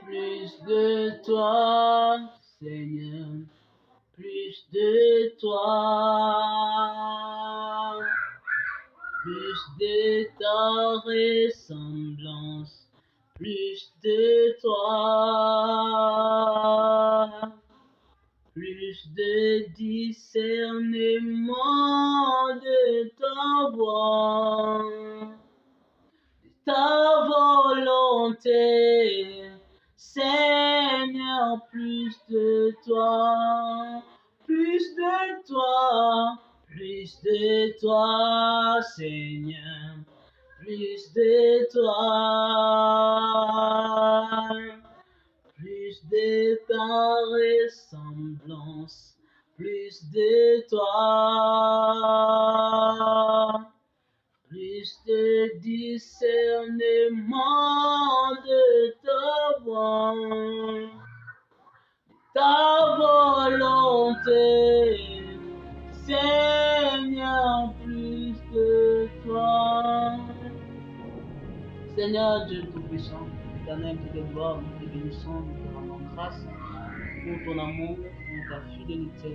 Plus de toi, Seigneur, plus de toi, plus de ta ressemblance, plus de toi, plus de discernement de ta voix, de ta volonté. Seigneur, plus de toi, plus de toi, plus de toi, Seigneur, plus de toi, plus de ta ressemblance, plus de toi, plus de discernement de ta voix, ta volonté, Seigneur, plus de toi. Seigneur Dieu Tout-Puissant, Éternel, Dieu de gloire, nous te bénissons, nous te rendons grâce pour ton amour, pour ta fidélité.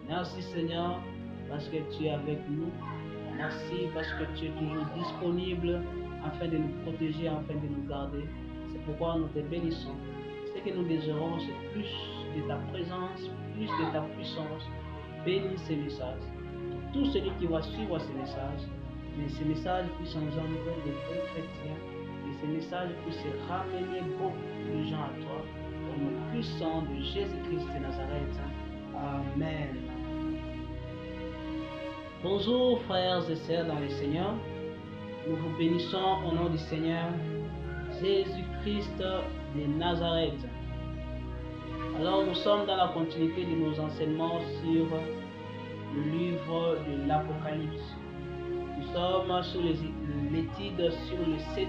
Merci Seigneur, parce que tu es avec nous. Merci parce que tu es toujours disponible afin de nous protéger, afin de nous garder. C'est pourquoi nous te bénissons. Ce que nous désirons, c'est plus de ta présence, plus de ta puissance. Bénis ces messages. Tout celui qui va suivre ces messages, que ces messages puissent engendrer des vrais chrétiens, que ces messages puissent ramener beaucoup de gens à toi, au nom puissant de Jésus-Christ de Nazareth. Amen. Bonjour frères et sœurs dans le Seigneur, nous vous bénissons au nom du Seigneur Jésus-Christ de Nazareth. Alors nous sommes dans la continuité de nos enseignements sur le livre de l'Apocalypse. Nous sommes sur l'étude sur les 7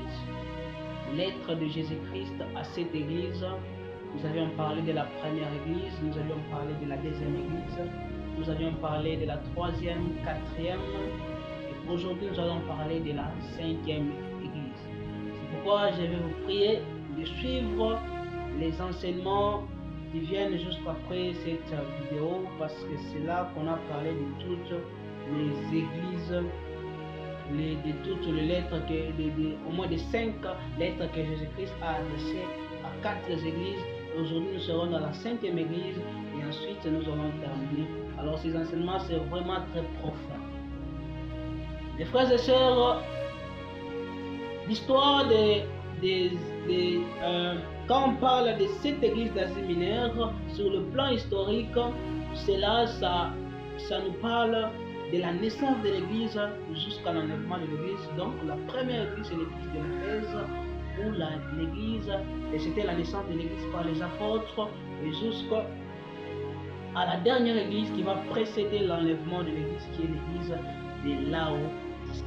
lettres de Jésus-Christ à cette église. Nous avions parlé de la première église, nous avions parlé de la deuxième église, nous avions parlé de la troisième, quatrième, et aujourd'hui nous allons parler de la cinquième église. C'est pourquoi je vais vous prier de suivre les enseignements qui viennent juste après cette vidéo, parce que c'est là qu'on a parlé de toutes les églises, de toutes les lettres, au moins de 5 lettres que Jésus-Christ a adressées à 4 églises. Aujourd'hui nous serons dans la 5e église et ensuite nous allons terminer. Alors ces enseignements c'est vraiment très profond. Mes frères et sœurs, l'histoire quand on parle de cette église d'Asie mineure, sur le plan historique, ça nous parle de la naissance de l'église jusqu'à l'enlèvement de l'église. Donc la première église c'est l'église de l'Éphèse, où l'église, et c'était la naissance de l'église par les apôtres, et jusqu'à la dernière église qui va précéder l'enlèvement de l'église, qui est l'église de Laodicée.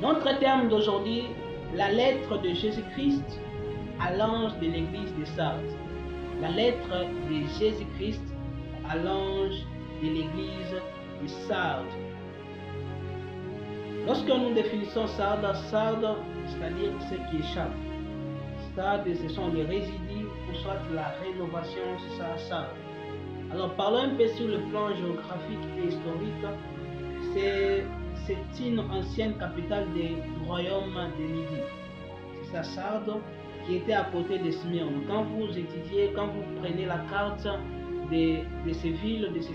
Notre terme d'aujourd'hui, la lettre de Jésus-Christ à l'ange de l'église de Sardes. La lettre de Jésus-Christ à l'ange de l'église de Sardes. Lorsque nous définissons Sardes, c'est-à-dire ce qui échappe. Sardes, ce sont les résidus ou soit la rénovation, c'est ça, Sardes. Alors parlons un peu sur le plan géographique et historique. C'est une ancienne capitale du royaume de Lydie. C'est ça, Sardes, qui était à côté de Smyrne. Quand vous prenez la carte de ces villes, de ces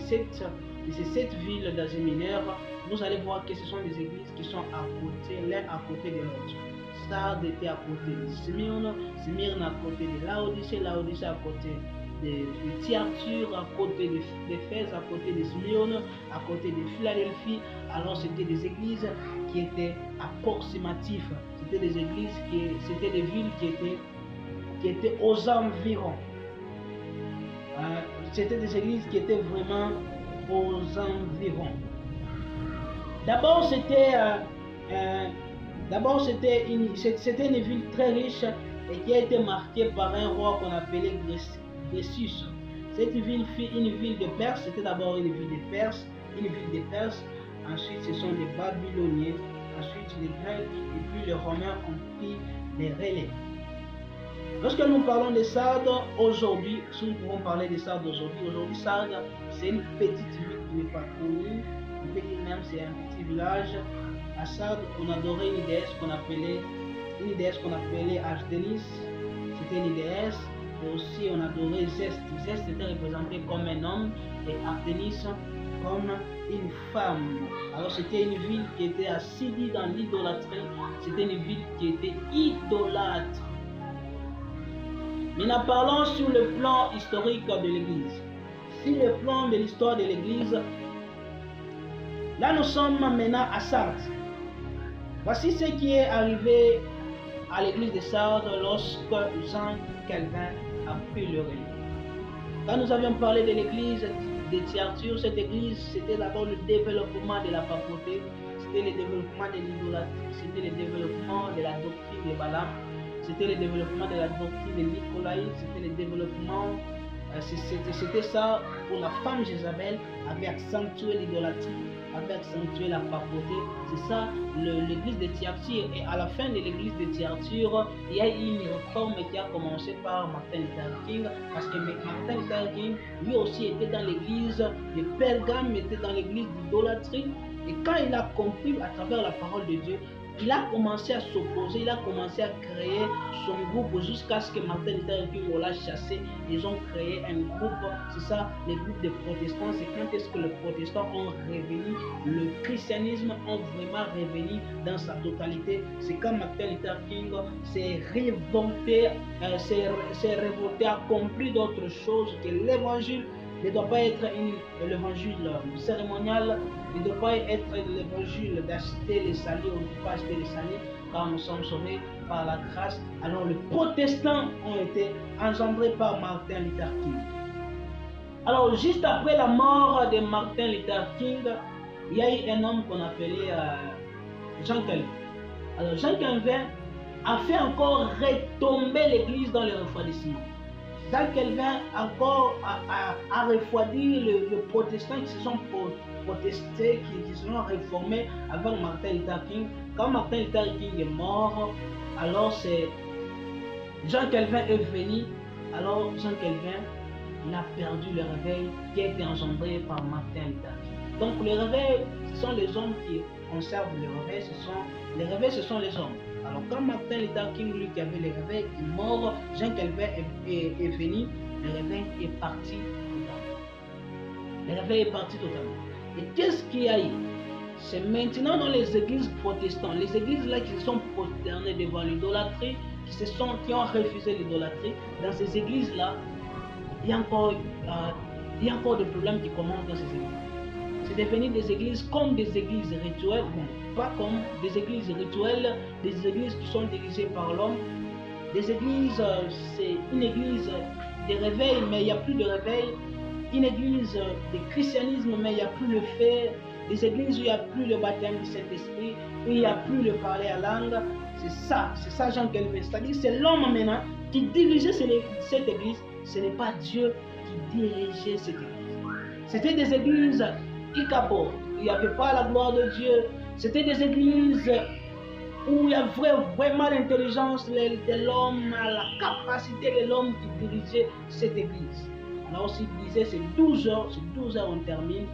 7 villes d'Asie mineure, vous allez voir que ce sont des églises qui sont à côté, l'un à côté de l'autre. Sardes était à côté de Smyrne, Smyrne à côté de Laodicée, Laodicée à côté de Thyatire, à côté d'Éphèse, à côté de Smyrne, à côté de Philadelphie. Alors c'était des églises qui étaient approximatives. C'était des églises c'était des villes qui étaient aux environs. C'était des églises qui étaient vraiment aux environs. D'abord c'était une ville très riche et qui a été marquée par un roi qu'on appelait Grésus. Cette ville fut une ville de Perse. C'était d'abord une ville de Perse, Ensuite ce sont les Babyloniens, ensuite les Grecs, et puis les Romains ont pris les relais. Lorsque nous parlons de Sardes aujourd'hui, si nous pouvons parler de Sardes aujourd'hui, Sardes, c'est une petite ville qui n'est pas connue, on peut dire même c'est un petit village. À Sardes, on adorait une déesse qu'on appelait Artémis, c'était une déesse, et aussi on adorait Zeste. Zeste était représenté comme un homme et Artémis comme une femme. Alors c'était une ville qui était assidue dans l'idolâtrie, c'était une ville qui était idolâtre. Maintenant parlons sur le plan historique de l'Église. Sur le plan de l'histoire de l'Église, là nous sommes maintenant à Sardes. Voici ce qui est arrivé à l'église de Sardes lorsque Jean Calvin a pris le relais. Quand nous avions parlé de l'église de Thyatire, cette église, c'était d'abord le développement de la papauté, c'était le développement de l'idolâtrie, c'était le développement de la doctrine de Balaam, c'était le développement de la doctrine de Nicolas, c'était le développement, c'était ça pour la femme Jézabel, avait accentué l'idolâtrie, avait accentué la papauté. C'est ça l'église de Thyatire. Et à la fin de l'église de Thyatire, il y a eu une réforme qui a commencé par Martin Luther King, parce que Martin Luther King, lui aussi était dans l'église de Pergame, était dans l'église d'idolâtrie. Et quand il a compris à travers la parole de Dieu, il a commencé à s'opposer, il a commencé à créer son groupe jusqu'à ce que Martin Luther King l'a chassé. Ils ont créé un groupe, c'est ça, les groupes de protestants. C'est quand est-ce que les protestants ont révélé, le christianisme ont vraiment révélé dans sa totalité. C'est quand Martin Luther King s'est révolté, a compris d'autres choses, que l'évangile ne doit pas être l'évangile cérémonial, il ne doit pas être l'évangile d'acheter les salis, on ne peut pas acheter les salis car nous sommes sauvés par la grâce. Alors les protestants ont été engendrés par Martin Luther King. Alors juste après la mort de Martin Luther King, il y a eu un homme qu'on appelait Jean Calvin. Alors Jean Calvin a fait encore retomber l'église dans le refroidissement. Jean Calvin encore a refroidi les protestants qui se sont protestés, qui se sont réformés avec Martin Luther King. Quand Martin Luther King est mort, alors c'est Jean Calvin est venu. Alors Jean Calvin, il a perdu le réveil qui a été engendré par Martin Luther King. Donc le réveil, ce sont les hommes qui conservent le réveil, les réveils ce sont les hommes. Alors quand Martin Luther King, lui qui avait le réveil, est mort, Jean Calvin est venu, le réveil est parti totalement. Le réveil est parti totalement. Et qu'est-ce qu'il y a eu? C'est maintenant dans les églises protestantes, les églises là qui se sont prosternées devant l'idolâtrie, qui ont refusé l'idolâtrie, dans ces églises là, il y a encore des problèmes qui commencent dans ces églises. C'est devenu des églises comme des églises rituelles, bon, pas comme des églises rituelles, des églises qui sont dirigées par l'homme. Des églises, c'est une église de réveil, mais il n'y a plus de réveil. Une église de christianisme, mais il n'y a plus le fait. Des églises où il n'y a plus le baptême du Saint-Esprit, où il n'y a plus le parler à langue. C'est ça Jean Calvin. C'est-à-dire c'est l'homme maintenant qui dirigeait cette église. Ce n'est pas Dieu qui dirigeait cette église. C'était des églises Icabo, il n'y avait pas la gloire de Dieu. C'était des églises où il y avait vraiment l'intelligence de l'homme, la capacité de l'homme qui dirigeait cette église. Alors s'il disait c'est 12 heures on termine,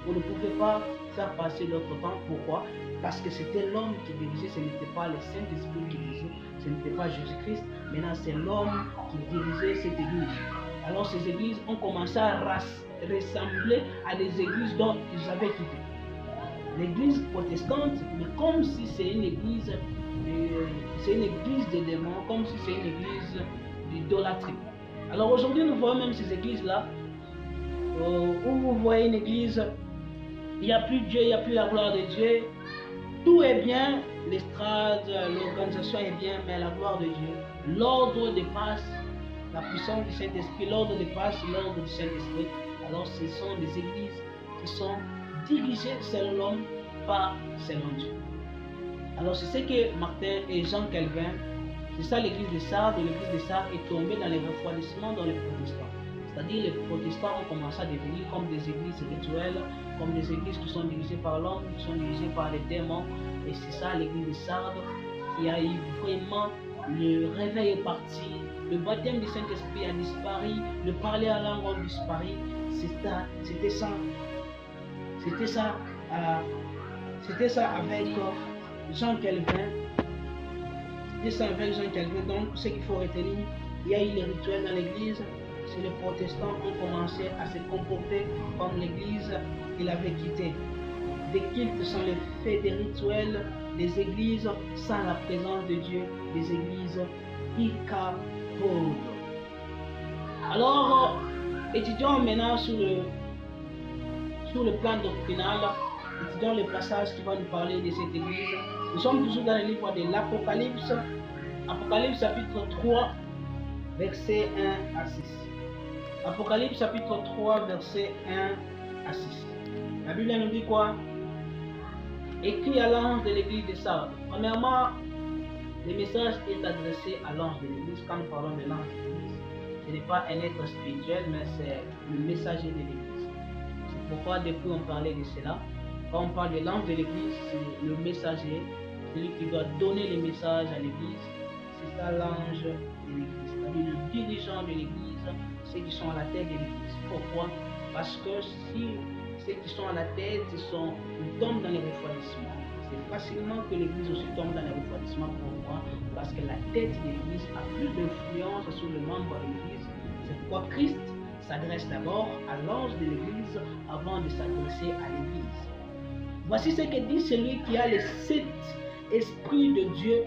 on ne pouvait pas faire passer notre temps. Pourquoi? Parce que c'était l'homme qui dirigeait, ce n'était pas le Saint-Esprit qui dirigeait, ce n'était pas Jésus-Christ. Maintenant c'est l'homme qui dirigeait cette église. Alors ces églises ont commencé à ressembler à des églises dont ils avaient quitté. L'église protestante, mais comme si c'est une église de démons, comme si c'est une église d'idolâtrie. Alors aujourd'hui, nous voyons même ces églises-là, où vous voyez une église, il n'y a plus Dieu, il n'y a plus la gloire de Dieu, tout est bien, l'estrade, l'organisation est bien, mais la gloire de Dieu, l'ordre dépasse la puissance du Saint-Esprit, l'ordre dépasse l'ordre du Saint-Esprit. Alors ce sont des églises qui sont dirigées selon l'homme, pas selon Dieu. Alors c'est ce que Martin et Jean Calvin, c'est ça l'église de Sardes, et l'église de Sardes est tombée dans les refroidissements dans les protestants. C'est-à-dire les protestants ont commencé à devenir comme des églises rituelles, comme des églises qui sont dirigées par l'homme, qui sont dirigées par les démons. Et c'est ça l'église de Sardes qui a eu vraiment le réveil est parti, le baptême du Saint-Esprit a disparu, le parler à langue a disparu. C'était ça. C'était ça avec Jean Calvin. C'était ça avec Jean Calvin. Donc, ce qu'il faut retenir, il y a eu les rituels dans l'église. Si les protestants ont commencé à se comporter comme l'église qu'ils avaient quittée. Des cultes sont les faits des rituels, des églises sans la présence de Dieu, des églises icapaudes. Alors, étudions maintenant sur le plan doctrinal, étudions les passages qui vont nous parler de cette église. Nous sommes toujours dans le livre de l'Apocalypse, Apocalypse chapitre 3, verset 1 à 6. Apocalypse chapitre 3, verset 1 à 6. La Bible nous dit quoi? Écrit à l'ange de l'église de Sardes. Premièrement, le message est adressé à l'ange de l'église. Quand nous parlons de l'ange de l'église, ce n'est pas un être spirituel, mais c'est le messager de l'église. C'est pourquoi depuis on parlait de cela. Quand on parle de l'ange de l'église, c'est le messager, celui qui doit donner les messages à l'église. C'est ça l'ange de l'église, c'est-à-dire le dirigeant de l'église, ceux qui sont à la tête de l'église. Pourquoi? Parce que si ceux qui sont à la tête ils tombent dans les refroidissements, c'est facilement que l'église aussi tombe dans les refroidissements. Pourquoi? Parce que la tête de l'église a plus d'influence sur le membre de l'église. C'est pourquoi Christ s'adresse d'abord à l'ange de l'église avant de s'adresser à l'église. Voici ce que dit celui qui a les 7 esprits de Dieu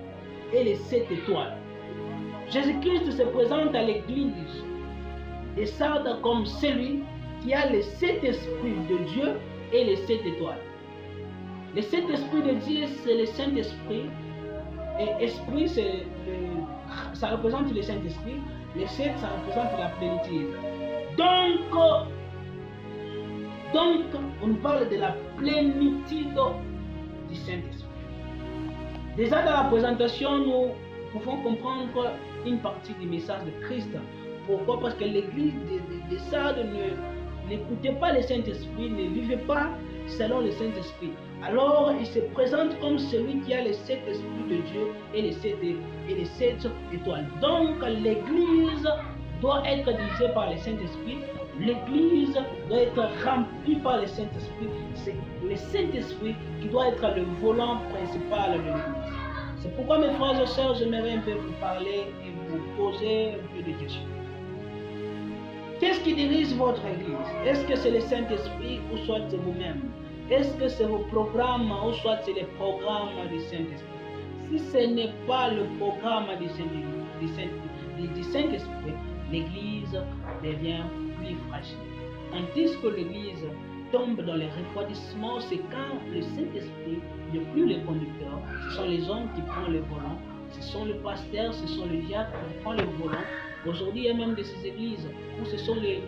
et les 7 étoiles. Jésus-Christ se présente à l'église de Sardes comme celui qui a les 7 esprits de Dieu et les 7 étoiles. Les 7 esprits de Dieu, c'est le Saint-Esprit. Et esprit, ça représente le Saint-Esprit. Les 7, ça représente la plénitude. Donc, on parle de la plénitude du Saint-Esprit. Déjà dans la présentation, nous pouvons comprendre une partie du message de Christ. Pourquoi? Parce que l'église de Sardes n'écoutait pas le Saint-Esprit, ne vivait pas selon le Saint-Esprit. Alors, il se présente comme celui qui a les 7 esprits de Dieu et les 7 étoiles. Donc, l'église doit être dirigée par le Saint-Esprit. L'église doit être remplie par le Saint-Esprit. C'est le Saint-Esprit qui doit être le volant principal de l'église. C'est pourquoi, mes frères et sœurs, j'aimerais un peu vous parler et vous poser un peu de questions. Qu'est-ce qui dirige votre église? Est-ce que c'est le Saint-Esprit ou soit c'est vous-même? Est-ce que c'est vos programmes ou soit c'est les programmes du Saint-Esprit? Si ce n'est pas le programme du Saint-Esprit, l'église devient plus fragile. Tandis que l'église tombe dans les refroidissements, c'est quand le Saint-Esprit n'est plus le conducteur. Ce sont les hommes qui prennent le volant. Ce sont le pasteur, ce sont les diacres qui prennent le volant. Aujourd'hui, il y a même de ces églises où ce sont les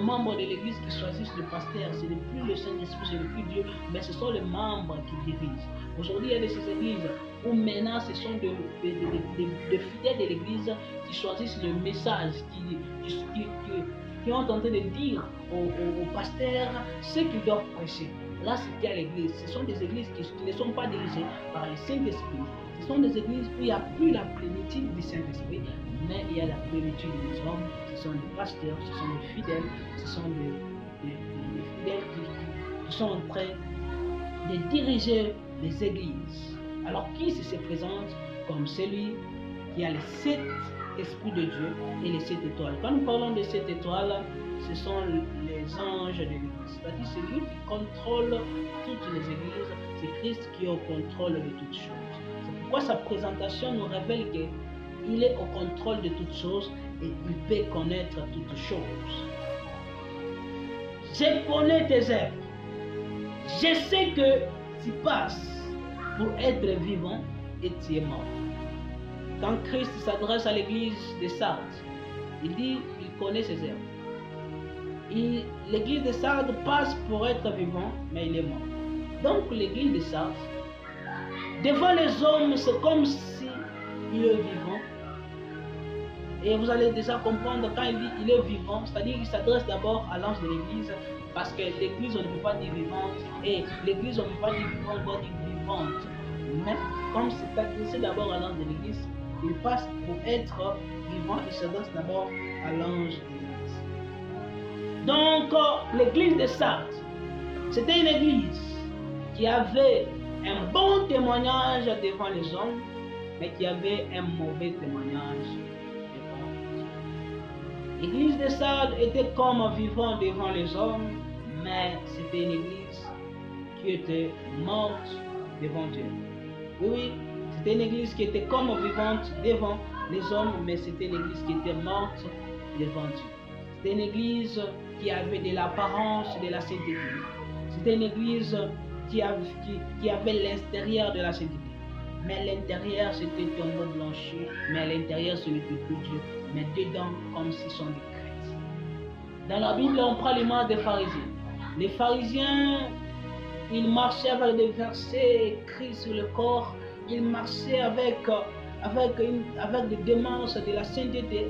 membres de l'église qui choisissent le pasteur. Ce n'est plus le Saint-Esprit, ce n'est plus Dieu, mais ce sont les membres qui dirigent. Aujourd'hui, il y a de ces églises où maintenant ce sont des fidèles de l'église qui choisissent le message, qui ont tenté de dire au pasteur ce qu'ils doivent prêcher. Là, c'était à l'église. Ce sont des églises qui ne sont pas dirigées par le Saint-Esprit. Ce sont des églises où il n'y a plus la plénitude du Saint-Esprit, mais il y a la plénitude des hommes. Ce sont des pasteurs, ce sont des fidèles, ce sont des fidèles qui sont en train de diriger les églises. Alors, qui se présente comme celui qui a les 7 esprits de Dieu et les 7 étoiles? Quand nous parlons de 7 étoiles, ce sont les anges de l'église. C'est-à-dire celui qui contrôle toutes les églises, c'est Christ qui est au contrôle de toutes choses. C'est pourquoi sa présentation nous révèle qu'il est au contrôle de toutes choses et il peut connaître toutes choses. Je connais tes œuvres. Je sais que tu passes pour être vivant et tu es mort. Quand Christ s'adresse à l'église de Sardes, il dit qu'il connaît ses œuvres. L'église de Sardes passe pour être vivant, mais il est mort. Donc l'église de Sardes, devant les hommes, c'est comme si il est vivant. Et vous allez déjà comprendre quand il dit il est vivant, c'est-à-dire qu'il s'adresse d'abord à l'ange de l'église, parce que l'église on ne peut pas dire vivante, et l'église on ne peut pas dire vivante, on doit dire vivante. Mais comme c'est adressé d'abord à l'ange de l'église, il passe pour être vivant, il s'adresse d'abord à l'ange de l'église. Donc, l'église de Sardes, c'était une église qui avait un bon témoignage devant les hommes, mais qui avait un mauvais témoignage devant Dieu. L'église de Sardes était comme vivant devant les hommes, mais c'était une église qui était morte devant Dieu. Oui, c'était une église qui était comme vivante devant les hommes, mais c'était une église qui était morte devant Dieu. C'était une église qui avait de l'apparence de la sainteté. C'était une église qui avait l'extérieur de la sainteté. Mais l'intérieur, c'était un mot blanchi. Mais à l'intérieur, ce n'était plus Dieu. Mais dedans, comme s'ils sont des chrétiens. Dans la Bible, on prend l'image des pharisiens. Les pharisiens, ils marchaient avec des versets écrits sur le corps. Ils marchaient avec des démarches de la sainteté.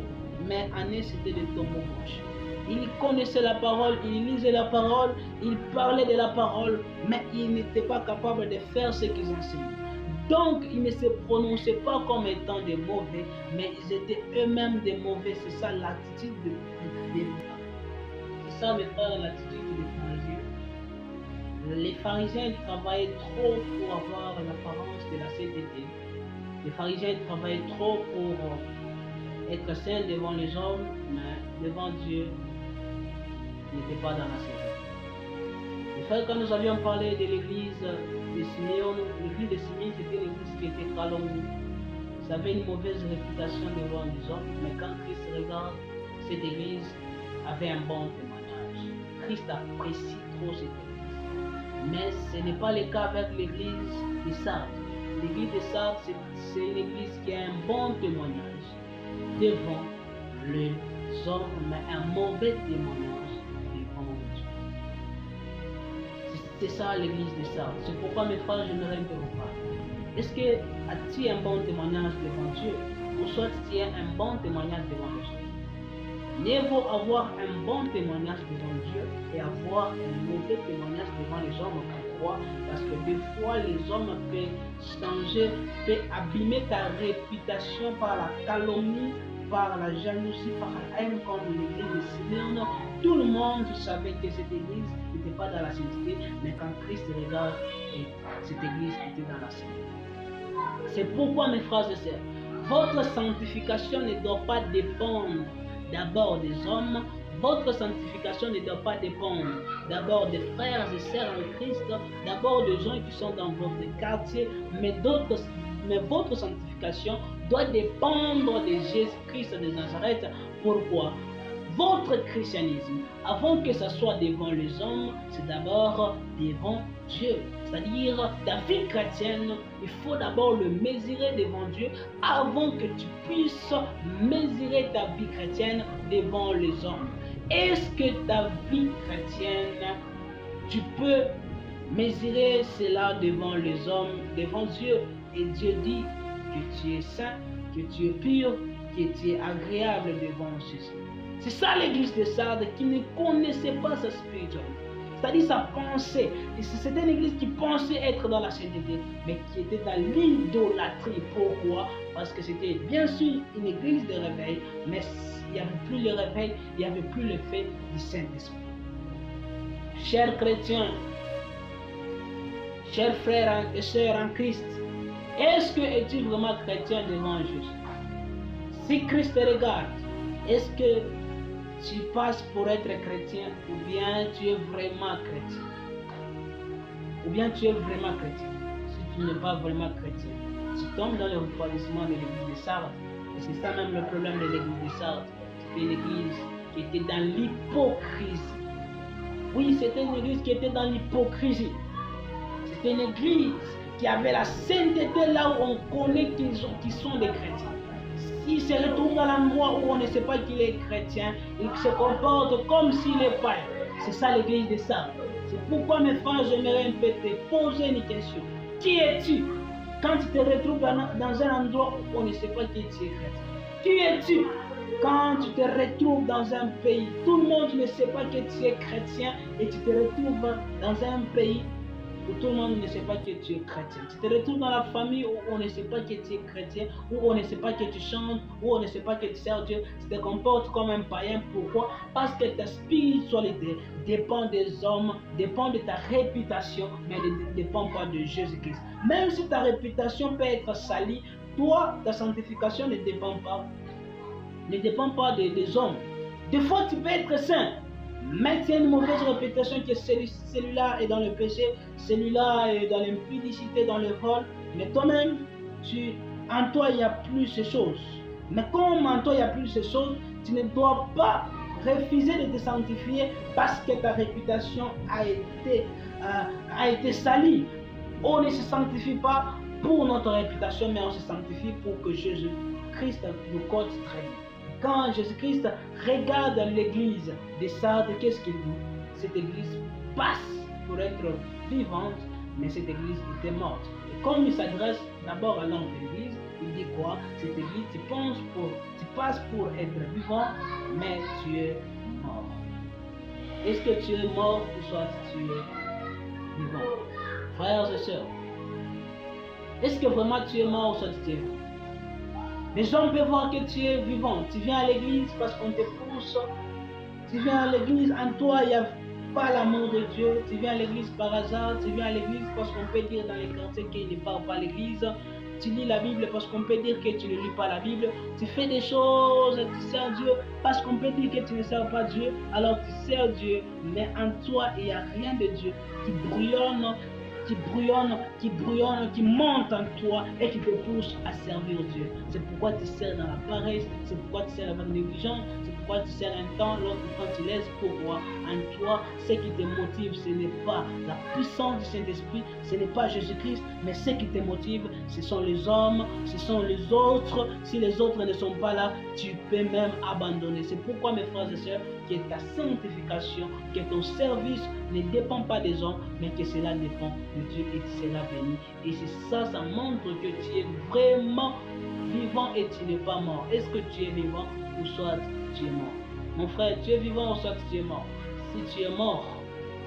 Mais en eux, c'était des tombeaux blanches. Ils connaissaient la parole, ils lisaient la parole, ils parlaient de la parole, mais ils n'étaient pas capables de faire ce qu'ils enseignaient. Donc, ils ne se prononçaient pas comme étant des mauvais, mais ils étaient eux-mêmes des mauvais. C'est ça l'attitude c'est ça, mes frères, l'attitude des pharisiens. Les pharisiens ils travaillaient trop pour avoir l'apparence de la sainteté. Les pharisiens ils travaillaient trop pour être saints devant les hommes, mais devant Dieu, ils n'étaient pas dans la sainteté. Les frères, quand nous avions parlé de l'église de Simeon, l'église de Simeon, c'était une église qui était calomnie. Ça avait une mauvaise réputation devant les hommes, mais quand Christ regarde, cette église avait un bon témoignage. Christ apprécie trop cette église. Mais ce n'est pas le cas avec l'église de Sardes. L'église de Sardes, c'est une église qui a un bon témoignage devant les hommes, mais un mauvais témoignage devant Dieu. C'est ça l'église de Sardes. C'est pourquoi mes frères, j'aimerais vous parler. Est-ce que as-tu un bon témoignage devant Dieu, ou soit tu as un bon témoignage devant les hommes? Mieux vaut avoir un bon témoignage devant Dieu et avoir un mauvais témoignage devant les hommes. Pourquoi? Parce que des fois les hommes peuvent changer, peuvent abîmer ta réputation par la calomnie, par la jalousie, par la haine, comme l'église de Simeon. Tout le monde savait que cette église n'était pas dans la sainteté, mais quand Christ regarde, cette église était dans la sainteté. C'est pourquoi, mes frères et sœurs, votre sanctification ne doit pas dépendre d'abord des hommes. Votre sanctification ne doit pas dépendre d'abord des frères et sœurs en Christ, d'abord des gens qui sont dans votre quartier, mais votre sanctification doit dépendre de Jésus-Christ de Nazareth. Pourquoi? Votre christianisme, avant que ce soit devant les hommes, c'est d'abord devant Dieu. C'est-à-dire, ta vie chrétienne, il faut d'abord le mesurer devant Dieu avant que tu puisses mesurer ta vie chrétienne devant les hommes. Est-ce que ta vie chrétienne, tu peux mesurer cela devant les hommes, devant Dieu? Et Dieu dit que tu es saint, que tu es pur, que tu es agréable devant Jésus. C'est ça l'église de Sardes qui ne connaissait pas sa spiritualité. C'est-à-dire sa pensée. C'était une église qui pensait être dans la sainteté, mais qui était dans l'idolâtrie. Pourquoi? Parce que c'était bien sûr une église de réveil, mais il n'y avait plus le réveil, il n'y avait plus le fait du Saint-Esprit. Chers chrétiens, chers frères et sœurs en Christ, est-ce que es-tu vraiment chrétien devant Jésus? Si Christ te regarde, est-ce que tu passes pour être chrétien ou bien tu es vraiment chrétien? Ou bien tu es vraiment chrétien? Si tu n'es pas vraiment chrétien, tu tombes dans le refroidissement de l'église de Sardes. Et c'est ça même le problème de l'église de Sardes. C'était une église qui était dans l'hypocrisie. Oui, c'était une église qui était dans l'hypocrisie. C'était une église qui avait la sainteté là où on connaît qu'ils sont des chrétiens. S'il se retrouve dans l'endroit où on ne sait pas qu'il est chrétien, il se comporte comme s'il est païen. C'est ça l'église de Sardes. C'est pourquoi, mes frères, j'aimerais un peu te poser une question. Qui es-tu quand tu te retrouves dans un endroit où on ne sait pas que tu es chrétien? Qui es-tu quand tu te retrouves dans un pays, tout le monde ne sait pas que tu es chrétien et tu te retrouves dans un pays où tout le monde ne sait pas que tu es chrétien. Tu te retrouves dans la famille où on ne sait pas que tu es chrétien, où on ne sait pas que tu chantes, où on ne sait pas que tu sers Dieu. Tu te comportes comme un païen. Pourquoi? Parce que ta spiritualité dépend des hommes, dépend de ta réputation, mais ne dépend pas de Jésus-Christ. Même si ta réputation peut être salie, toi, ta sanctification ne dépend pas des hommes. Des fois, tu peux être saint, mais tu as une mauvaise réputation que celui-là est dans le péché, celui-là est dans l'impudicité, dans le vol. Mais toi-même, en toi, il n'y a plus ces choses. Mais comme en toi, il n'y a plus ces choses, tu ne dois pas refuser de te sanctifier parce que ta réputation a été salie. On ne se sanctifie pas pour notre réputation, mais on se sanctifie pour que Jésus-Christ nous cote très bien. Quand Jésus-Christ regarde l'église de Sardes, qu'est-ce qu'il dit? Cette église passe pour être vivante, mais cette église était morte. Et comme il s'adresse d'abord à l'homme de l'église, il dit quoi? Cette église, tu passes pour être vivant, mais tu es mort. Est-ce que tu es mort ou soit tu es vivant? Frères et sœurs, est-ce que vraiment tu es mort ou soit tu es vivant? Les gens peuvent voir que tu es vivant. Tu viens à l'église parce qu'on te pousse. Tu viens à l'église, en toi, il n'y a pas l'amour de Dieu. Tu viens à l'église par hasard. Tu viens à l'église parce qu'on peut dire dans les quartiers qu'il ne parle pas à l'église. Tu lis la Bible parce qu'on peut dire que tu ne lis pas la Bible. Tu fais des choses, tu sers Dieu parce qu'on peut dire que tu ne sers pas Dieu. Alors tu sers Dieu, mais en toi, il n'y a rien de Dieu qui brouillonne, qui monte en toi et qui te pousse à servir Dieu. C'est pourquoi tu sers dans la paresse, c'est pourquoi tu sers avec négligence, c'est pourquoi tu sers un temps, l'autre temps tu laisses. Pourquoi? En toi, ce qui te motive, ce n'est pas la puissance du Saint-Esprit, ce n'est pas Jésus-Christ, mais ce qui te motive, ce sont les hommes, ce sont les autres. Si les autres ne sont pas là, tu peux même abandonner. C'est pourquoi, mes frères et sœurs, que ta sanctification, que ton service ne dépend pas des hommes, mais que cela dépend de Dieu et tu seras béni. Et c'est ça, ça montre que tu es vraiment vivant et tu n'es pas mort. Est-ce que tu es vivant ou soit tu es mort? Mon frère, tu es vivant ou soit tu es mort? Si tu es mort,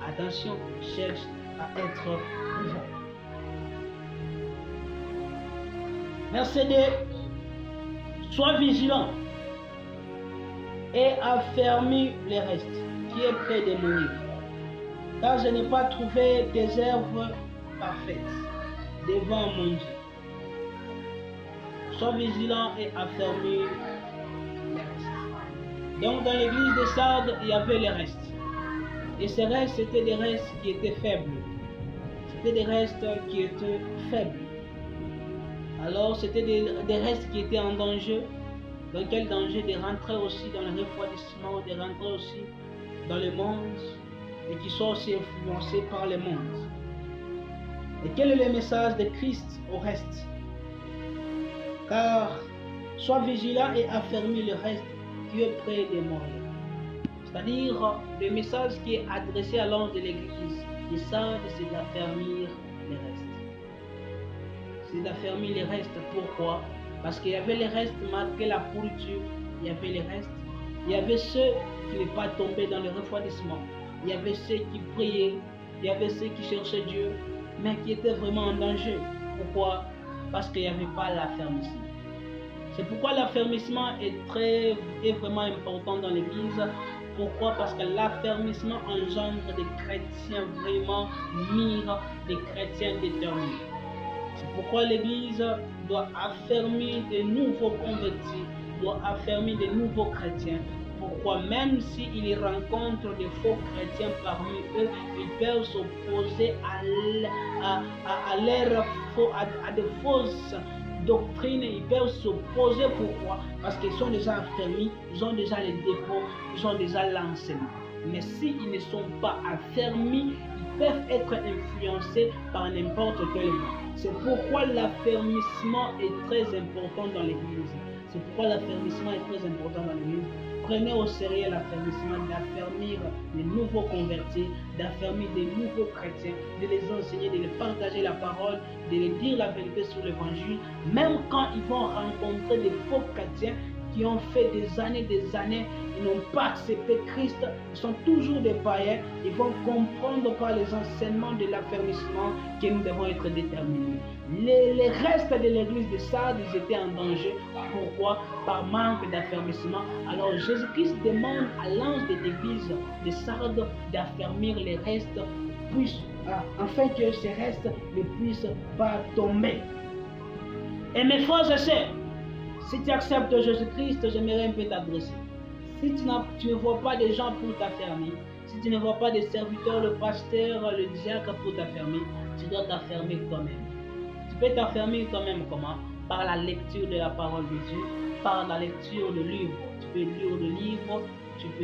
attention, cherche à être vivant. Verset 2. Sois vigilant et affermis les restes qui est près de mourir. Car je n'ai pas trouvé des œuvres parfaites devant mon Dieu. Sois vigilant et affermis les restes. Donc dans l'église de Sardes, il y avait les restes. Et ces restes, c'était des restes qui étaient faibles. C'était des restes qui étaient faibles. Alors c'était des restes qui étaient en danger. Dans quel danger? De rentrer aussi dans le refroidissement, de rentrer aussi dans le monde et qui sont aussi influencés par le monde. Et quel est le message de Christ au reste? Car sois vigilant et affermis le reste qui est près de mourir. C'est-à-dire le message qui est adressé à l'ange de l'église. Et ça, c'est d'affermir les restes. C'est d'affermir les restes. Pourquoi? Parce qu'il y avait les restes malgré la pourriture. Il y avait les restes. Il y avait ceux qui n'étaient pas tombés dans le refroidissement. Il y avait ceux qui priaient. Il y avait ceux qui cherchaient Dieu, mais qui étaient vraiment en danger. Pourquoi? Parce qu'il n'y avait pas l'affermissement. C'est pourquoi l'affermissement est vraiment important dans l'église. Pourquoi? Parce que l'affermissement engendre des chrétiens vraiment mûrs, des chrétiens déterminés. C'est pourquoi l'église doit affermir de nouveaux convertis, doit affermir de nouveaux chrétiens. Pourquoi? Même s'ils rencontrent des faux chrétiens parmi eux, ils peuvent s'opposer à des fausses doctrines, ils peuvent s'opposer. Pourquoi? Parce qu'ils sont déjà affermis, ils ont déjà les dépôts, ils ont déjà l'enseignement. Mais s'ils ne sont pas affermis, ils peuvent être influencés par n'importe quel vent. C'est pourquoi l'affermissement est très important dans l'église. C'est pourquoi l'affermissement est très important dans l'église. Prenez au sérieux l'affermissement, d'affermir les nouveaux convertis, d'affermir des nouveaux chrétiens, de les enseigner, de les partager la parole, de les dire la vérité sur l'évangile, même quand ils vont rencontrer des faux chrétiens qui ont fait des années, ils n'ont pas accepté Christ, ils sont toujours des païens, ils vont comprendre par les enseignements de l'affermissement que nous devons être déterminés. Les restes de l'église de Sardes, ils étaient en danger. Pourquoi? Par manque d'affermissement. Alors Jésus-Christ demande à l'ange de l'église de Sardes d'affermir les restes, afin que ces restes ne puissent pas tomber. Et mes frères et sœurs, si tu acceptes Jésus-Christ, j'aimerais un peu t'adresser. Si tu ne vois pas des gens pour t'affermir, si tu ne vois pas des serviteurs, le pasteur, le diacre pour t'affermir, tu dois t'affermir toi-même. Tu peux t'affermir toi-même comment? Par la lecture de la parole de Dieu, par la lecture de livres. Tu peux lire des livres, tu peux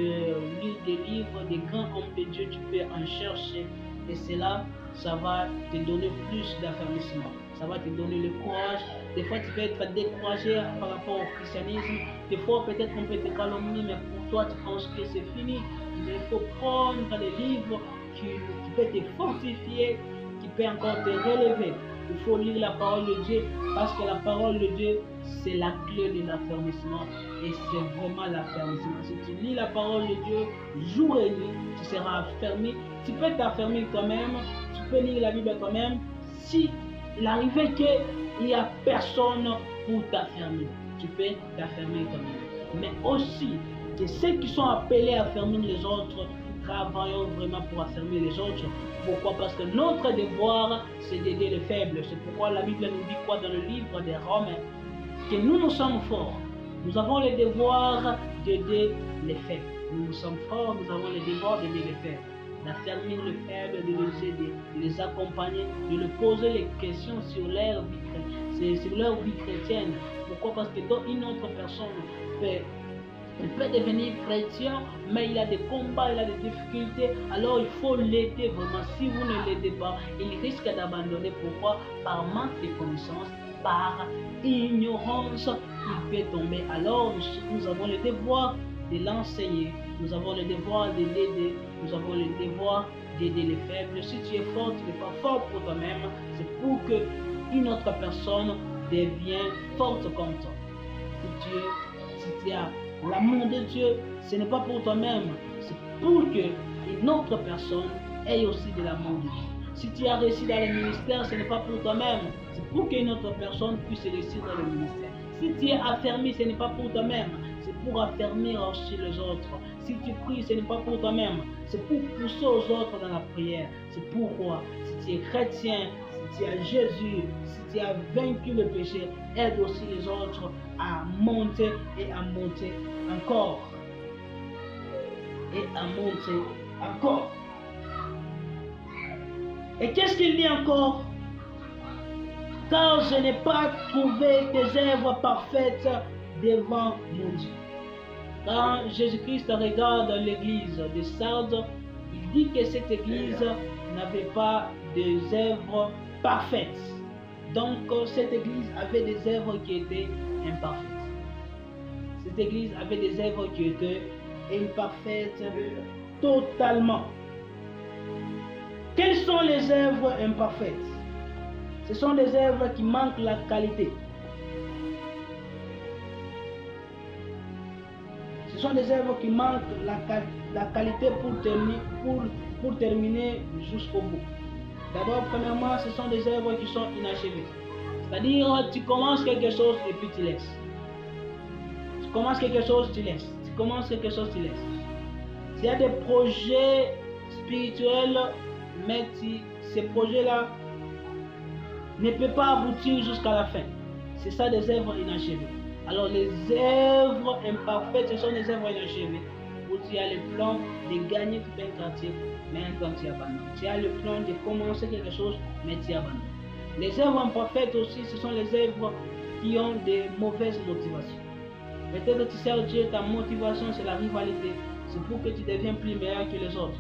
lire des livres des grands hommes de Dieu, tu peux en chercher. Et cela, ça va te donner plus d'affermissement. Ça va te donner le courage. Des fois, tu peux être découragé par rapport au christianisme. Des fois, peut-être qu'on peut te calomnier, mais pour toi, tu penses que c'est fini. Il faut prendre des livres qui peuvent te fortifier, qui peuvent encore te relever. Il faut lire la parole de Dieu, parce que la parole de Dieu, c'est la clé de l'affermissement. Et c'est vraiment l'affermissement. Si tu lis la parole de Dieu jour et nuit, tu seras affermi. Tu peux t'affermir toi-même, tu peux lire la Bible toi-même. Si il arrivait qu'il n'y a personne pour t'affermir, tu peux t'affermir toi-même. Mais aussi, que ceux qui sont appelés à affermir les autres, travaillons vraiment pour affermir les autres. Pourquoi? Parce que notre devoir, c'est d'aider les faibles. C'est pourquoi la Bible nous dit quoi dans le livre des Romains? Que nous sommes forts. Nous avons le devoir d'aider les faibles. Nous sommes forts, nous avons le devoir d'aider les faibles. D'affermir les faibles, de les aider, de les accompagner, de leur poser les questions sur leur vie chrétienne. Pourquoi? Parce que dans une autre personne peut devenir chrétien, mais il a des combats, il a des difficultés, alors il faut l'aider vraiment. Si vous ne l'aidez pas, il risque d'abandonner. Pourquoi? Par manque de connaissances, par ignorance, il peut tomber. Alors nous avons le devoir de l'enseigner, nous avons le devoir de l'aider, nous avons le devoir d'aider les faibles. Si tu es fort, tu n'es pas fort pour toi-même, c'est pour que une autre personne devienne forte comme toi. Si tu as l'amour de Dieu, ce n'est pas pour toi-même, c'est pour qu'une autre personne ait aussi de l'amour de Dieu. Si tu as réussi dans le ministère, ce n'est pas pour toi-même, c'est pour qu'une autre personne puisse réussir dans le ministère. Si tu es affermi, ce n'est pas pour toi-même, c'est pour affermir aussi les autres. Si tu pries, ce n'est pas pour toi-même, c'est pour pousser aux autres dans la prière. C'est pourquoi, si tu es chrétien, si tu as Jésus, si tu as vaincu le péché, aide aussi les autres à monter et à monter encore. Et à monter encore. Et qu'est-ce qu'il dit encore? Car je n'ai pas trouvé des œuvres parfaites devant mon Dieu. Quand Jésus-Christ regarde l'église de Sardes, il dit que cette église n'avait pas des œuvres parfaites. Donc cette église avait des œuvres qui étaient imparfaites. Cette église avait des œuvres qui étaient imparfaites totalement. Quelles sont les œuvres imparfaites? Ce sont des œuvres qui manquent la qualité. Ce sont des œuvres qui manquent la qualité pour terminer jusqu'au bout. D'abord, premièrement, ce sont des œuvres qui sont inachevées. C'est-à-dire, tu commences quelque chose et puis tu laisses. Tu commences quelque chose, tu laisses. Tu commences quelque chose, tu laisses. Il y a des projets spirituels, mais ces projets-là ne peuvent pas aboutir jusqu'à la fin. C'est ça des œuvres inachevées. Alors les œuvres imparfaites, ce sont des œuvres inachevées. Où tu as le plan de gagner tout un quartier, mais un temps tu abandonnes. Tu as le plan de commencer quelque chose, mais tu abandonnes. Les œuvres imparfaites aussi, ce sont les œuvres qui ont de mauvaises motivations. Peut-être que tu sers Dieu, ta motivation c'est la rivalité. C'est pour que tu deviennes plus meilleur que les autres.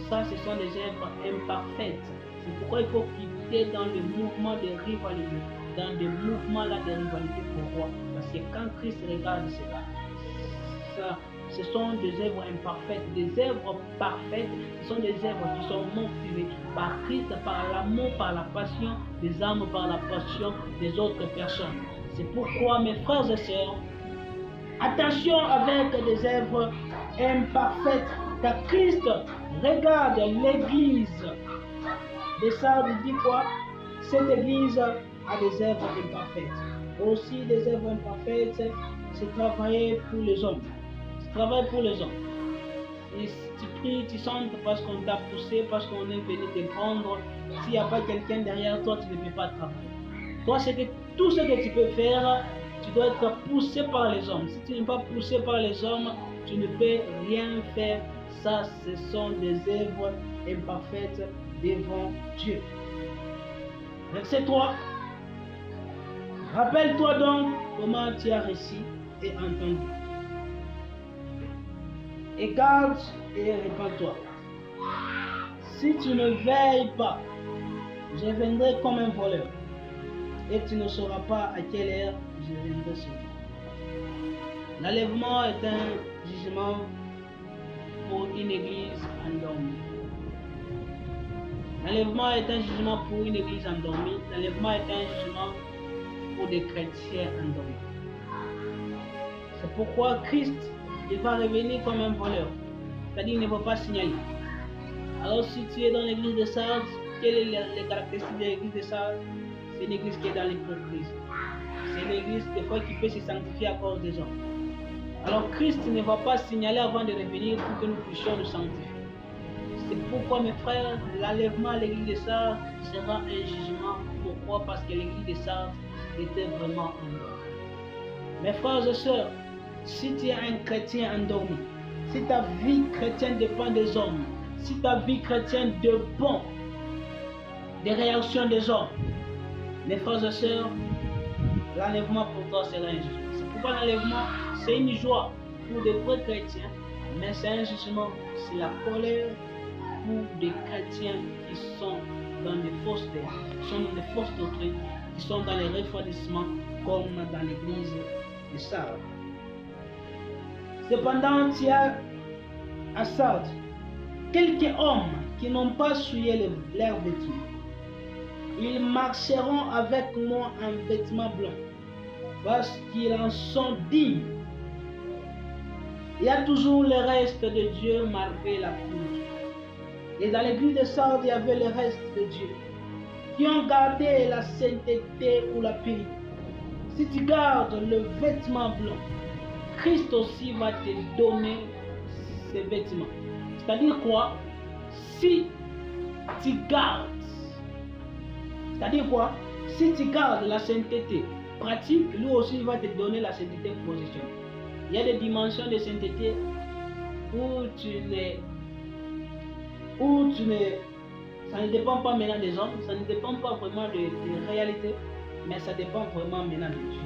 Ça, ce sont des œuvres imparfaites. C'est pourquoi il faut quitter dans le mouvement de rivalité. Dans des mouvements là de rivalité. Pourquoi? Parce que quand Christ regarde cela, ce sont des œuvres imparfaites. Des œuvres parfaites, ce sont des œuvres qui sont motivées par Christ, par l'amour, par la passion des âmes, par la passion des autres personnes. C'est pourquoi, mes frères et sœurs, Attention avec des œuvres imparfaites, car Christ regarde l'église de Sardes, dit quoi? Cette église a des œuvres imparfaites. Aussi des œuvres imparfaites, c'est travailler pour les hommes. C'est travailler pour les hommes. Et tu pries, tu sens parce qu'on t'a poussé, parce qu'on est venu te prendre. S'il n'y a pas quelqu'un derrière toi, tu ne peux pas travailler. Toi, tout ce que tu peux faire, tu dois être poussé par les hommes. Si tu n'es pas poussé par les hommes, tu ne peux rien faire. Ça, ce sont des œuvres imparfaites devant Dieu. Verset 3. Rappelle-toi donc comment tu as reçu et entendu. Et garde et répands-toi. Si tu ne veilles pas, je viendrai comme un voleur, et tu ne sauras pas à quelle heure je viendrai sur toi. L'enlèvement est un jugement pour une église endormie. L'enlèvement est un jugement pour une église endormie. L'enlèvement est un jugement pour des chrétiens endormis. C'est pourquoi Christ, il va revenir comme un voleur. C'est-à-dire, il ne va pas signaler. Alors, si tu es dans l'église de Sardes, quelles sont les caractéristiques de l'église de Sardes? C'est une église qui est dans l'hypocrisie. C'est une église, des fois, qui peut se sanctifier à cause des hommes. Alors, Christ ne va pas signaler avant de revenir pour que nous puissions nous sanctifier. C'est pourquoi, mes frères, l'enlèvement à l'église de Sardes sera un jugement. Pourquoi? Parce que l'église de Sardes était vraiment endormie. Mes frères et sœurs, si tu es un chrétien endormi, si ta vie chrétienne dépend des hommes, si ta vie chrétienne dépend des réactions des hommes, mes frères et sœurs, l'enlèvement pour toi sera un jugement. C'est pourquoi l'enlèvement, c'est une joie pour des vrais chrétiens, mais c'est un jugement, c'est la colère pour des chrétiens qui sont dans des fausses doctrines, qui sont dans les refroidissements, comme dans l'église de Sardes. Cependant, il y a à Sardes quelques hommes qui n'ont pas souillé leurs vêtements. Ils marcheront avec moi en vêtements blancs, parce qu'ils en sont dignes. Il y a toujours le reste de Dieu malgré la pourriture. Et dans l'église de Sardes, il y avait le reste de Dieu, qui ont gardé la sainteté ou la pureté. Si tu gardes le vêtement blanc, Christ aussi va te donner ces vêtements. C'est-à-dire quoi? Si tu gardes, c'est-à-dire quoi? Si tu gardes la sainteté pratique, lui aussi va te donner la sainteté positionnelle. Il y a des dimensions de sainteté où ça ne dépend pas maintenant des hommes, ça ne dépend pas vraiment de réalité, mais ça dépend vraiment maintenant de Dieu.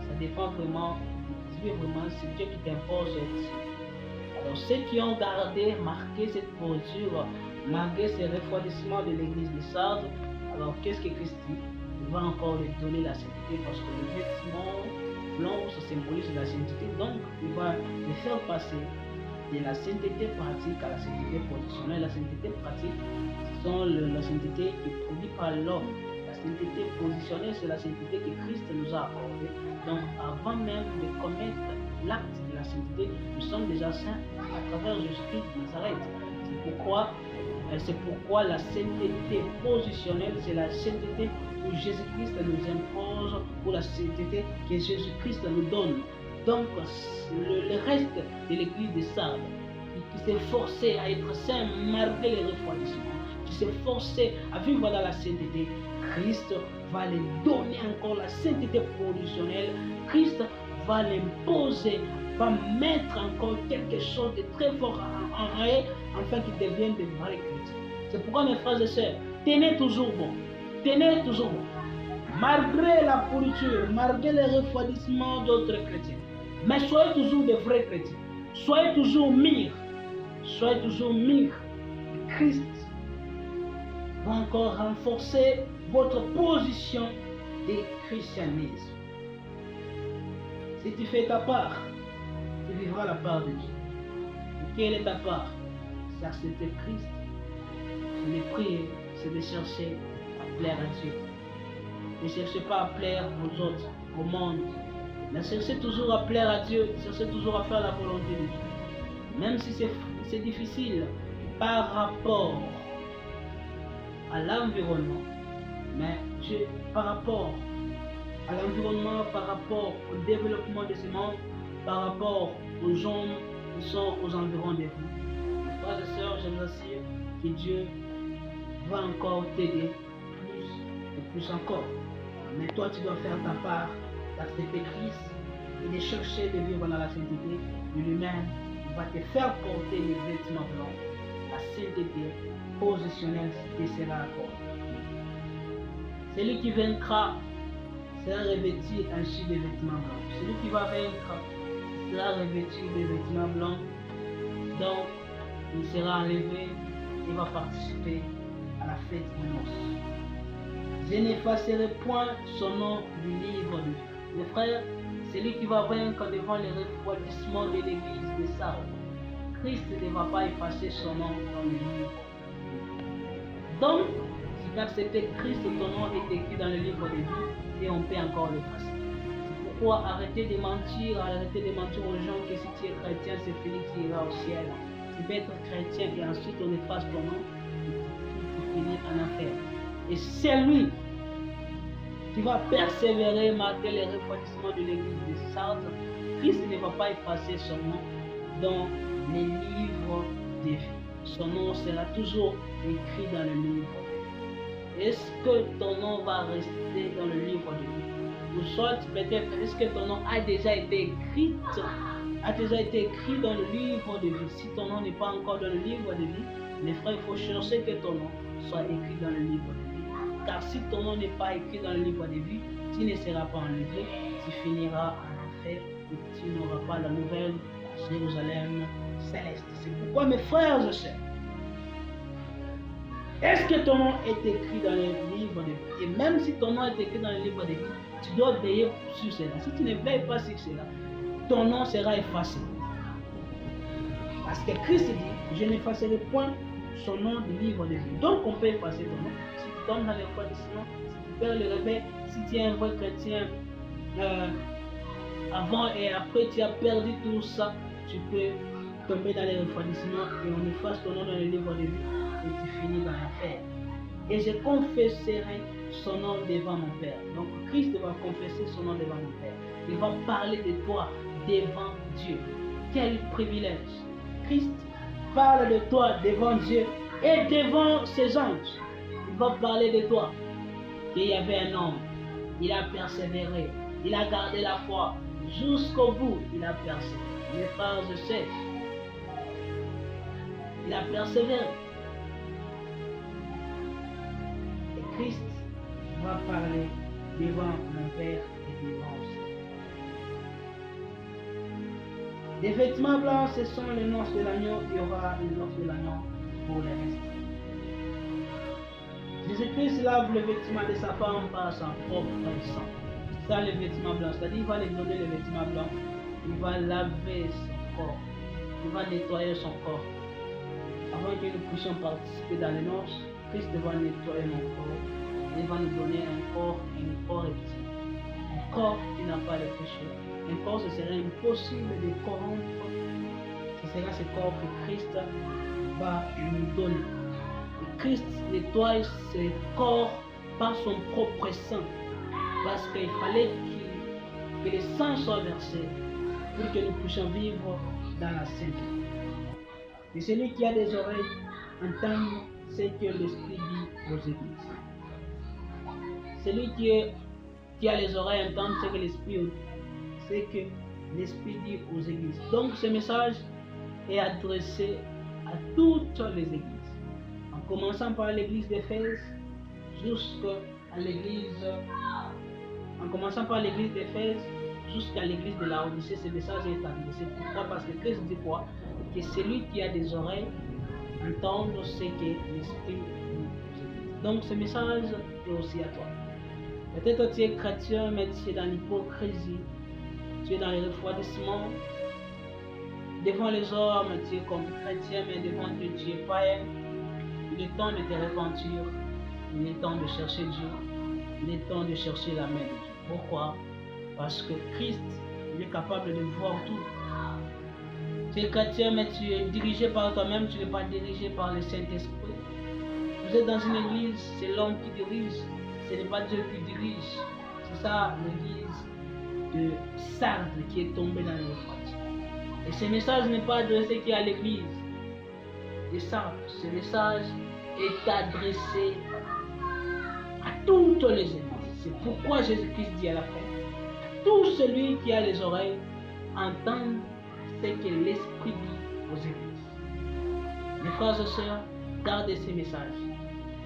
Ça dépend vraiment de Dieu, c'est Dieu qui t'impose ici. Alors ceux qui ont gardé, marqué cette pourriture, malgré ces refroidissements de l'église de Sardes, alors qu'est-ce que Christ dit? Il va encore lui donner la sainteté, parce que le vêtement blanc, ça symbolise la sainteté, donc il va le faire passer de la sainteté pratique à la sainteté positionnelle. La sainteté pratique, c'est la sainteté qui est produite par l'homme. La sainteté positionnelle, c'est la sainteté que Christ nous a accordée. Donc avant même de commettre l'acte de la sainteté, nous sommes déjà saints à travers Jésus-Christ de Nazareth. C'est pourquoi la sainteté positionnelle, c'est la sainteté où Jésus-Christ nous impose, ou la sainteté que Jésus-Christ nous donne. Donc, le reste de l'église de Sardes, qui s'est forcé à être saint malgré les refroidissements, qui s'est forcé à vivre dans la sainteté, Christ va les donner encore la sainteté positionnelle. Christ va l'imposer, va mettre encore quelque chose de très fort en eux, afin qu'ils deviennent des vrais chrétiens. C'est pourquoi, mes frères et sœurs, tenez toujours bon. Tenez toujours bon. Malgré la pourriture, malgré les refroidissements d'autres chrétiens. Mais soyez toujours des vrais chrétiens. Soyez toujours mûrs. Soyez toujours mûrs. Christ va encore renforcer votre position de christianisme. Si tu fais ta part, tu vivras la part de Dieu. Et quelle est ta part? C'est accepter Christ. C'est de prier, c'est de chercher à plaire à Dieu. Ne cherchez pas à plaire aux autres, au monde. Mais cherchez toujours à plaire à Dieu, cherchez toujours à faire la volonté de Dieu. Même si c'est difficile par rapport à l'environnement, mais Dieu, par rapport à l'environnement, par rapport au développement de ce monde, par rapport aux gens qui sont aux environs de vous. Mes frères et sœurs, je vous assure que Dieu va encore t'aider plus et plus encore. Mais toi, tu dois faire ta part d'accepter Christ et de chercher de vivre dans la sainteté de lui-même. Il va te faire porter les vêtements blancs. La sainteté positionnelle te sera accordée. Celui qui vaincra sera revêtu ainsi de vêtements blancs. Celui qui va vaincre sera revêtu de vêtements blancs. Donc, il sera enlevé et va participer à la fête de noces. Je n'effacerai point son nom du livre de vie. Mes frères, celui qui va vaincre devant le refroidissement de l'église de Sardes, Christ ne va pas effacer son nom dans le livre. Donc, si tu acceptes Christ, ton nom est écrit dans le livre de vie et on peut encore l'effacer. C'est pourquoi arrêtez de mentir aux gens que si tu es chrétien, c'est fini, tu iras au ciel. Tu peux être chrétien et ensuite on efface ton nom et tu finis en enfer. Et c'est lui qui va persévérer malgré les refroidissements de l'église de Sardes. Christ ne va pas effacer son nom dans les livres de vie. Son nom sera toujours écrit dans le livre. Est-ce que ton nom va rester dans le livre de vie? Ou soit peut-être, est-ce que ton nom a déjà été écrit dans le livre de vie? Si ton nom n'est pas encore dans le livre de vie, mes frères, il faut chercher que ton nom soit écrit dans le livre de vie. Car si ton nom n'est pas écrit dans le livre de vie, tu ne seras pas enlevé, tu finiras en enfer et tu n'auras pas la nouvelle Jérusalem céleste. C'est pourquoi, mes frères et sœurs, est-ce que ton nom est écrit dans le livre de vie? Et même si ton nom est écrit dans le livre de vie, tu dois veiller sur cela. Si tu ne veilles pas sur cela, ton nom sera effacé. Parce que Christ dit, je n'effacerai point son nom du livre de vie. Donc on peut effacer ton nom. Si tu tombes dans le refroidissement, si tu perds le réveil, si tu es un vrai chrétien, avant et après tu as perdu tout ça, tu peux tomber dans les refroidissements et on efface ton nom dans le livre de vie et tu finis dans l'enfer. Et je confesserai son nom devant mon Père. Donc Christ va confesser son nom devant mon Père. Il va parler de toi devant Dieu. Quel privilège! Christ parle de toi devant Dieu et devant ses anges. Il va parler de toi. Il y avait un homme, il a persévéré, il a gardé la foi jusqu'au bout, il a persévéré. Mes frères et sœurs, il a persévéré. Et Christ va parler devant mon Père et devant aussi. Des vêtements blancs, ce sont les noces de l'agneau. Il y aura les noces de l'agneau pour les restes. Jésus-Christ lave le vêtement de sa femme par son propre sang. C'est ça le vêtement blanc. C'est-à-dire qu'il va lui donner le vêtement blanc. Il va laver son corps. Il va nettoyer son corps. Avant que nous puissions participer dans les noces, Christ va nettoyer mon corps. Il va nous donner un corps incorruptible. Un corps qui n'a pas de péché. Un corps, ce serait impossible de corrompre. Ce sera ce corps que Christ va nous donner. Et Christ nettoie ce corps par son propre sang. Parce qu'il fallait que le sang soit versé pour que nous puissions vivre dans la sainteté. Et celui qui a des oreilles entend ce que l'Esprit dit aux églises. Celui qui a les oreilles entend ce que l'Esprit dit aux églises. Donc ce message est adressé à toutes les églises. En commençant par l'église d'Éphèse jusqu'à l'église. En commençant par l'église d'Éphèse jusqu'à l'église de Laodicée, ce message est adressé. Pourquoi? Parce que Christ dit quoi? Que celui qui a des oreilles entende ce que l'Esprit dit. Donc ce message est aussi à toi. Peut-être tu es chrétien, mais tu es dans l'hypocrisie, tu es dans le refroidissement. Devant les hommes, tu es comme chrétien, mais devant Dieu, tu es païen. Il est temps de te repentir, il est temps de chercher Dieu, il est temps de chercher la main de Dieu. Pourquoi? Parce que Christ, il est capable de voir tout. Tu es chrétien, mais tu es dirigé par toi-même, tu n'es pas dirigé par le Saint-Esprit. Vous êtes dans une église, c'est l'homme qui dirige, ce n'est pas Dieu qui dirige. C'est ça l'église de Sardes qui est tombée dans l'Euphrates. Et ce message n'est pas adressé qu'à l'église de Sardes. Ce message est adressé à toutes les églises. C'est pourquoi Jésus-Christ dit à la fin, tout celui qui a les oreilles entend ce que l'Esprit dit aux églises. Mes frères et sœurs, gardez ces messages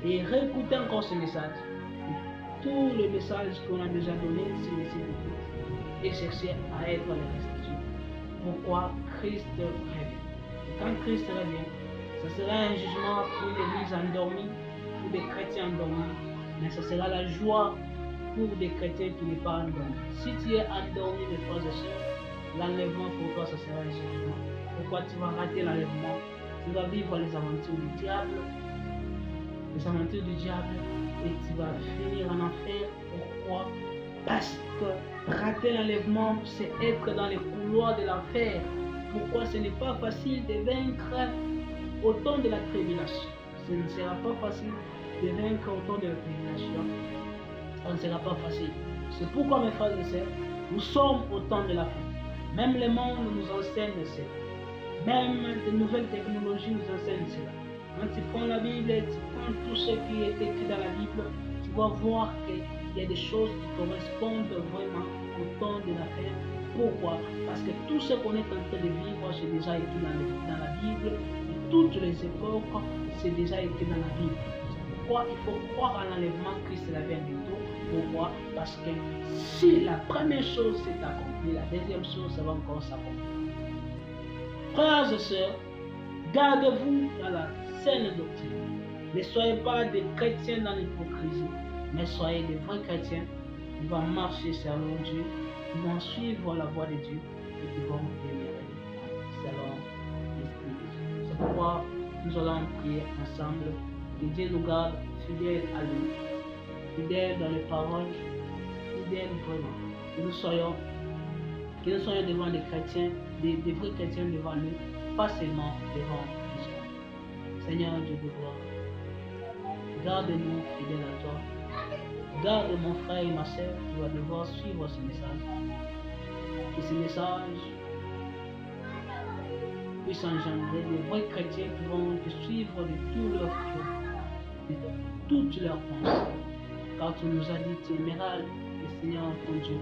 et réécoutez encore ce message. Tous les messages qu'on a déjà donnés, c'est les églises et chercher à être les restitués. Pourquoi Christ revient? Et quand Christ revient, ce sera un jugement pour l'église endormie, pour des chrétiens endormis, mais ce sera la joie pour des chrétiens qui n'est pas endormis. Si tu es endormi, mes frères et sœurs, l'enlèvement pour toi, ce sera un jugement. Pourquoi tu vas rater l'enlèvement? Tu vas vivre les aventures du diable, et tu vas finir en enfer. Pourquoi? Parce que rater l'enlèvement, c'est être dans les couloirs de l'enfer. Pourquoi? Ce n'est pas facile de vaincre au temps de la tribulation. Ce ne sera pas facile de vaincre au temps de la tribulation. Ça ne sera pas facile. C'est pourquoi, mes frères et sœurs, nous sommes au temps de la fin. Même le monde nous enseigne cela. Même de nouvelles technologies nous enseignent cela. Quand tu prends la Bible et tu prends tout ce qui est écrit dans la Bible, tu vas voir qu'il y a des choses qui correspondent vraiment au temps de la fin. Pourquoi? Parce que tout ce qu'on est en train de vivre, c'est déjà écrit dans la Bible. Et toutes les époques, c'est déjà écrit dans la Bible. Pourquoi il faut croire à l'enlèvement, Christ revient bientôt? Pourquoi? Parce que si la première chose s'est accomplie, la deuxième chose, ça va encore s'accomplir. Frères et sœurs, gardez-vous dans la saine doctrine. Ne soyez pas des chrétiens dans l'hypocrisie, mais soyez des vrais chrétiens qui vont marcher selon Dieu, qui vont suivre la voie de Dieu et qui vont demeurer selon l'Esprit de Dieu. C'est pourquoi nous allons prier ensemble. Que Dieu nous garde fidèles à lui, fidèles dans les paroles, fidèles vraiment. Que nous soyons devant des chrétiens, des vrais chrétiens devant lui, pas seulement devant les hommes. Seigneur Dieu de gloire, garde-nous fidèles à toi. Garde mon frère et ma soeur qui va devoir suivre ce message. Que ce message puisse engendrer des vrais chrétiens qui vont te suivre de tout leur cœur, de toutes leurs pensées. Car tu nous as dit, tu aimeras le Seigneur ton Dieu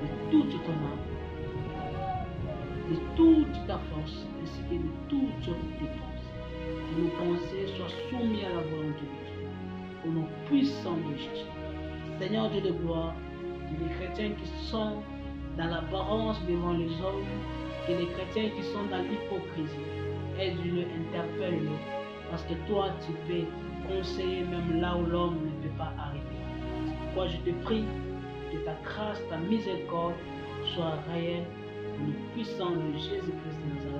de toute ton âme, de toute ta force, ainsi que de toutes tes pensées. Que nos pensées soient soumises à la volonté de Dieu, au nom puissant de Jésus. Seigneur Dieu de gloire, que les chrétiens qui sont dans l'apparence devant les hommes, que les chrétiens qui sont dans l'hypocrisie, aide-le, interpelle-le, parce que toi tu peux conseiller même là où l'homme ne peut pas arriver. C'est pourquoi je te prie que ta grâce, ta miséricorde soit réelle, au nom puissant de Jésus-Christ de Nazareth.